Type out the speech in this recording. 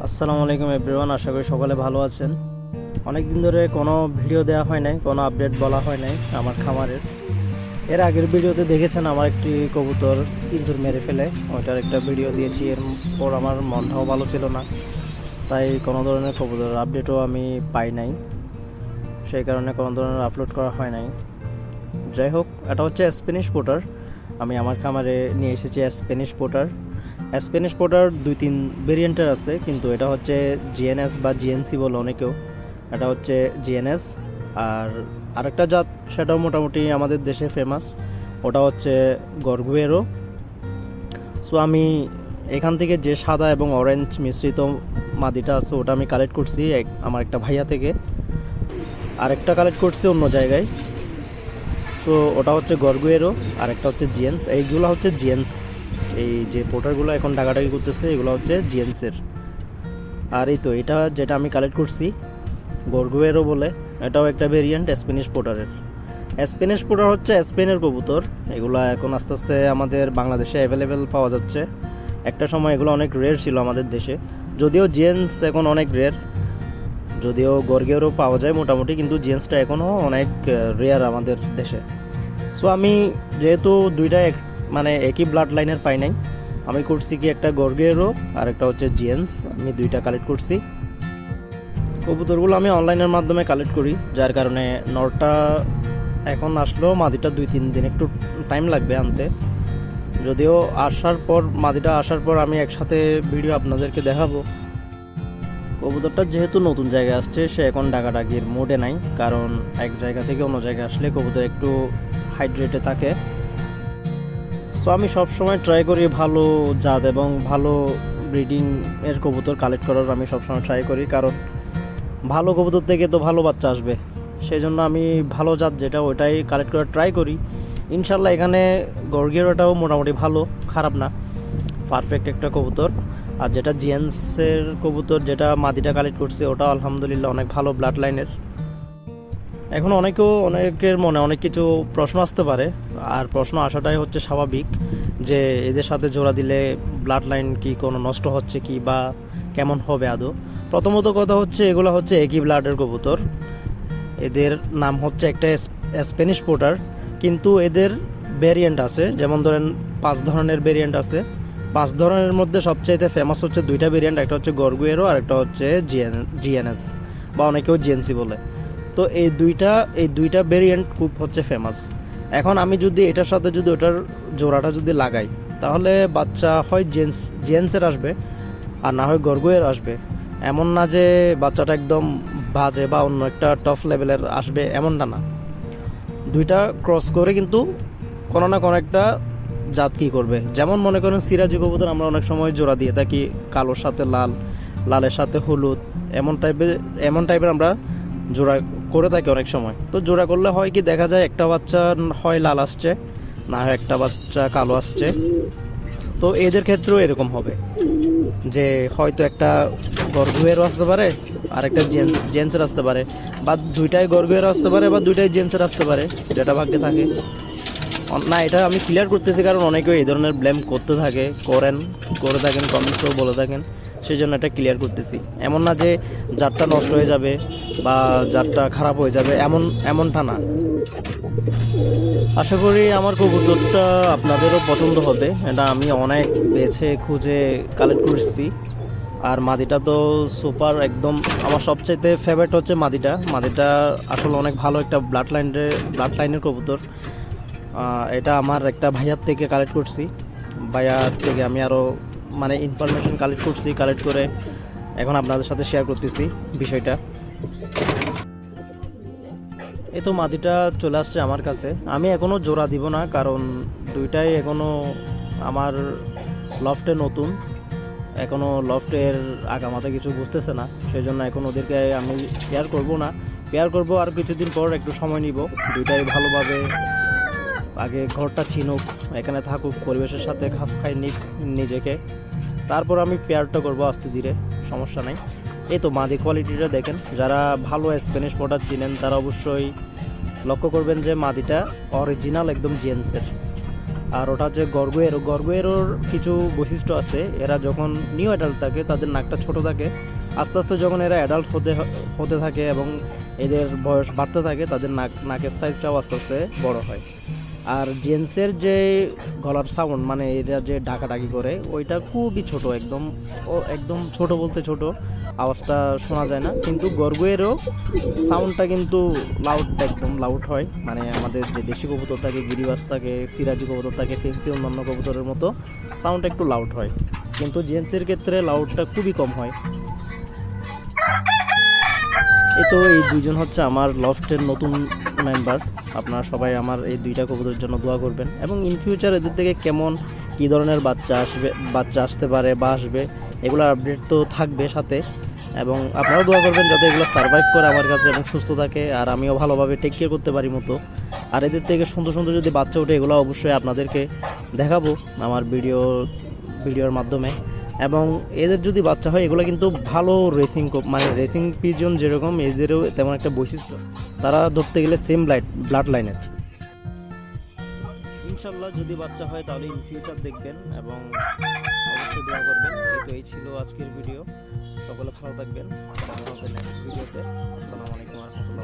আসসালামু আলাইকুম এভরিওয়ান, আশা করি সকলে ভালো আছেন। অনেক দিন ধরে কোনো ভিডিও দেওয়া হয় নাই, কোনো আপডেট বলা হয় নাই আমার খামারের। এর আগের ভিডিওতে দেখেছেন আমার একটি কবুতর ইঁদুর মেরে ফেলে, ওইটার একটা ভিডিও দিয়েছি। এরপর আমার মনটাও ভালো ছিল না, তাই কোনো ধরনের কবুতর আপডেটও আমি পাই নাই, সেই কারণে কোনো ধরনের আপলোড করা হয় নাই। যাই হোক, এটা হচ্ছে স্প্যানিশ পোটার। আমি আমার খামারে নিয়ে এসেছি স্প্যানিশ পোটার। স্প্যানিশ পোটার 2-3 ভেরিয়েন্টের আছে, কিন্তু এটা হচ্ছে জিএনএস বা জিএনসি বলে অনেকেও। এটা হচ্ছে জিএনএস। আর আরেকটা জাত, সেটাও মোটামুটি আমাদের দেশে ফেমাস, ওটা হচ্ছে গরগুয়েরো। সো আমি এখান থেকে যে সাদা এবং অরেঞ্জ মিশ্রিত মাদিটা আছে ওটা আমি কালেক্ট করছি আমার একটা ভাইয়া থেকে। আরেকটা কালেক্ট করছি অন্য জায়গায়। সো ওটা হচ্ছে গরগুয়েরো, আরেকটা হচ্ছে জিএনস। এইগুলো হচ্ছে জিএনস। এই যে পোটারগুলো এখন ডাকাডাকি করতেছে, এগুলো হচ্ছে জিএনসের। আর এই তো এটা যেটা আমি কালেক্ট করছি গরগুয়েরো বলে, এটাও একটা ভেরিয়েন্ট স্প্যানিশ পোটারের। স্প্যানিশ পোটার হচ্ছে স্পেনের কবুতর। এগুলো এখন আস্তে আস্তে আমাদের বাংলাদেশে অ্যাভেলেবেল পাওয়া যাচ্ছে। একটা সময় এগুলো অনেক রেয়ার ছিল আমাদের দেশে, যদিও জিএনস এখন অনেক রেয়ার। যদিও গরগুয়েরো পাওয়া যায় মোটামুটি, কিন্তু জিএনসটা এখনও অনেক রেয়ার আমাদের দেশে। সো আমি যেহেতু দুইটা মানে একই ব্লাড লাইনের পাই নাই, আমি করছি কি একটা গরগুয়েরো আর একটা হচ্ছে জিএনস, আমি দুইটা কালেক্ট করছি। কবুতরগুলো আমি অনলাইনের মাধ্যমে কালেক্ট করি, যার কারণে নরটা এখন আসলেও মাদিটা 2-3 দিন একটু টাইম লাগবে আনতে। যদিও মাদিটা আসার পর আমি একসাথে ভিডিও আপনাদেরকে দেখাবো। কবুতরটা যেহেতু নতুন জায়গায় আসছে, সে এখন ডাকাডাকির মোডে নাই, কারণ এক জায়গা থেকে অন্য জায়গায় আসলে কবুতর একটু হাইড্রেটে থাকে। সো আমি সবসময় ট্রাই করি ভালো জাত এবং ভালো ব্রিডিং এর কবুতর কালেক্ট করার, আমি সবসময় ট্রাই করি, কারণ ভালো কবুতর থেকে তো ভালো বাচ্চা আসবে। সেই জন্য আমি ভালো জাত যেটা ওইটাই কালেক্ট করার ট্রাই করি। ইনশাল্লাহ এখানে গরগেরোটাও মোটামুটি ভালো, খারাপ না, পারফেক্ট একটা কবুতর। আর যেটা জিএনসের কবুতর, যেটা মাদিটা কালেক্ট করছে, ওটা আলহামদুলিল্লাহ অনেক ভালো ব্লাড লাইনের। এখন অনেকের মনে অনেক কিছু প্রশ্ন আসতে পারে, আর প্রশ্ন আসাটাই হচ্ছে স্বাভাবিক, যে এদের সাথে জোড়া দিলে ব্লাড লাইন কি কোনো নষ্ট হচ্ছে কি, বা কেমন হবে আদৌ। প্রথমত কথা হচ্ছে, এগুলো হচ্ছে একই ব্লাডের কবুতর। এদের নাম হচ্ছে একটা স্প্যানিশ পোটার, কিন্তু এদের ভেরিয়েন্ট আছে। যেমন ধরেন 5 ধরনের ভেরিয়েন্ট আছে। 5 ধরনের মধ্যে সবচাইতে ফেমাস হচ্ছে 2টা ভেরিয়েন্ট, একটা হচ্ছে গরগুয়েরো আর একটা হচ্ছে জিএনএস বা অনেকেও জিএনসি বলে। তো এই দুইটা ভেরিয়েন্ট খুব হচ্ছে ফেমাস। এখন আমি যদি এটার সাথে যদি ওটার জোড়াটা যদি লাগাই, তাহলে বাচ্চা হয় জেন্সের আসবে, আর না হয় গরগুয়ের আসবে। এমন না যে বাচ্চাটা একদম বাজে বা অন্য একটা টপ লেভেলের আসবে, এমনটা না। দুইটা ক্রস করে কিন্তু কোনো না কোনো একটা জাত কি করবে। যেমন মনে করেন সিরাজি কবুতর আমরা অনেক সময় জোড়া দিয়ে থাকি, কালোর সাথে লাল, লালের সাথে হলুদ, এমন টাইপের আমরা জোড়া করে থাকি অনেক সময়। তো জোড়া করলে হয় কি, দেখা যায় একটা বাচ্চা হয় লাল আসছে, না হয় একটা বাচ্চা কালো আসছে। তো এদের ক্ষেত্রেও এরকম হবে, যে হয়তো একটা গরগুয়েরও আসতে পারে আর একটা জেন্সের আসতে পারে, বা দুইটাই গরগুয়েরও আসতে পারে বা দুইটাই জেন্সের আসতে পারে, যেটা ভাগ্যে থাকে। না, এটা আমি ক্লিয়ার করতেছি, কারণ অনেকেও এই ধরনের ব্লেম করে থাকেন, কমেন্টসও বলে থাকেন, সেই জন্য এটা ক্লিয়ার করতেছি। এমন না যে জাতটা নষ্ট হয়ে যাবে বা জাতটা খারাপ হয়ে যাবে, এমনটা না। আশা করি আমার কবুতরটা আপনাদেরও পছন্দ হবে। এটা আমি অনেক বেছে খুঁজে কালেক্ট করছি। আর মাদিটা তো সুপার একদম, আমার সবচাইতে ফেভারিট হচ্ছে মাদিটা আসলে অনেক ভালো একটা ব্লাড লাইনের কবুতর। এটা আমার একটা ভাইয়ার থেকে কালেক্ট করছি। ভাইয়ার থেকে আমি আরও মানে ইনফরমেশন কালেক্ট করে এখন আপনাদের সাথে শেয়ার করতেছি বিষয়টা। এই তো মাদিটা চলে আসছে আমার কাছে। আমি এখনও জোড়া দিব না, কারণ দুইটাই এখনও আমার লফটে নতুন, এখনও লফটের আগামাতে কিছু বুঝতেছে না, সেই জন্য এখন ওদেরকে আমি পেয়ার করব আর কিছুদিন পর একটু সময় নিব। দুইটাই ভালোভাবে আগে ঘরটা চিনুক, এখানে থাকুক, পরিবেশের সাথে খাপ খাই নিক নিজেকে, তারপর আমি পেয়ারটা করব আস্তে ধীরে, সমস্যা নাই। এই তো মাদি কোয়ালিটিটা দেখেন, যারা ভালো স্প্যানিশ পোটার চিনেন তারা অবশ্যই লক্ষ্য করবেন যে মাদিটা অরিজিনাল একদম জেন্সের। আর ওটা হচ্ছে গর্গুয়েরো। গর্গুয়েরোর কিছু বৈশিষ্ট্য আছে, এরা যখন নিউ অ্যাডাল্ট থাকে তাদের নাকটা ছোট থাকে, আস্তে আস্তে যখন এরা অ্যাডাল্ট হতে থাকে এবং এদের বয়স বাড়তে থাকে তাদের নাকের সাইজটাও আস্তে আস্তে বড় হয়। আর জেন্টসের যে গলার সাউন্ড, মানে এরা যে ডাকাডাকি করে ওইটা খুবই ছোট, একদম ছোট বলতে ছোট, আওয়াজটা শোনা যায় না। কিন্তু গর্গুয়েরও সাউন্ডটা কিন্তু একদম লাউড হয়, মানে আমাদের যে দেশি কবুতর থাকে, গিরিবাজ থাকে, সিরাজি কবুতর থাকে, ফেন্সি অন্যান্য কবুতরের মতো সাউন্ডটা একটু লাউড হয়। কিন্তু জেন্টসের ক্ষেত্রে লাউডটা খুবই কম হয়। এই দুইজন হচ্ছে আমার লফটের নতুন মেম্বার। আপনারা সবাই আমার এই দুইটা কবুতরের জন্য দোয়া করবেন, এবং ইন ফিউচার এদের থেকে কী ধরনের বাচ্চা আসতে পারে বা আসবে, এগুলো আপডেট তো থাকবে সাথে। এবং আপনারাও দোয়া করবেন যাতে এগুলো সার্ভাইভ করে আমার কাছে এবং সুস্থ থাকে, আর আমিও ভালোভাবে টেক কেয়ার করতে পারি মতো। আর এদের থেকে সুন্দর সুন্দর যদি বাচ্চা ওঠে, এগুলো অবশ্যই আপনাদেরকে দেখাবো আমার ভিডিওর মাধ্যমে। এবং এদের যদি বাচ্চা হয়, এগুলো কিন্তু ভালো মানে রেসিং পিজন যেরকম, এদেরও তেমন একটা বৈশিষ্ট্য, তারা ধরতে গেলে সেম ব্লাড লাইনের। ইনশাল্লাহ যদি বাচ্চা হয় তাহলে ইন ফিউচার দেখবেন এবং অবশ্যই দোয়া করবেন। এই ছিল আজকের ভিডিও। সকলে ভালো থাকবেন, দেখা হবে নেক্সট ভিডিওতে। আসসালামু আলাইকুম ওয়া রাহমাতুল্লাহ।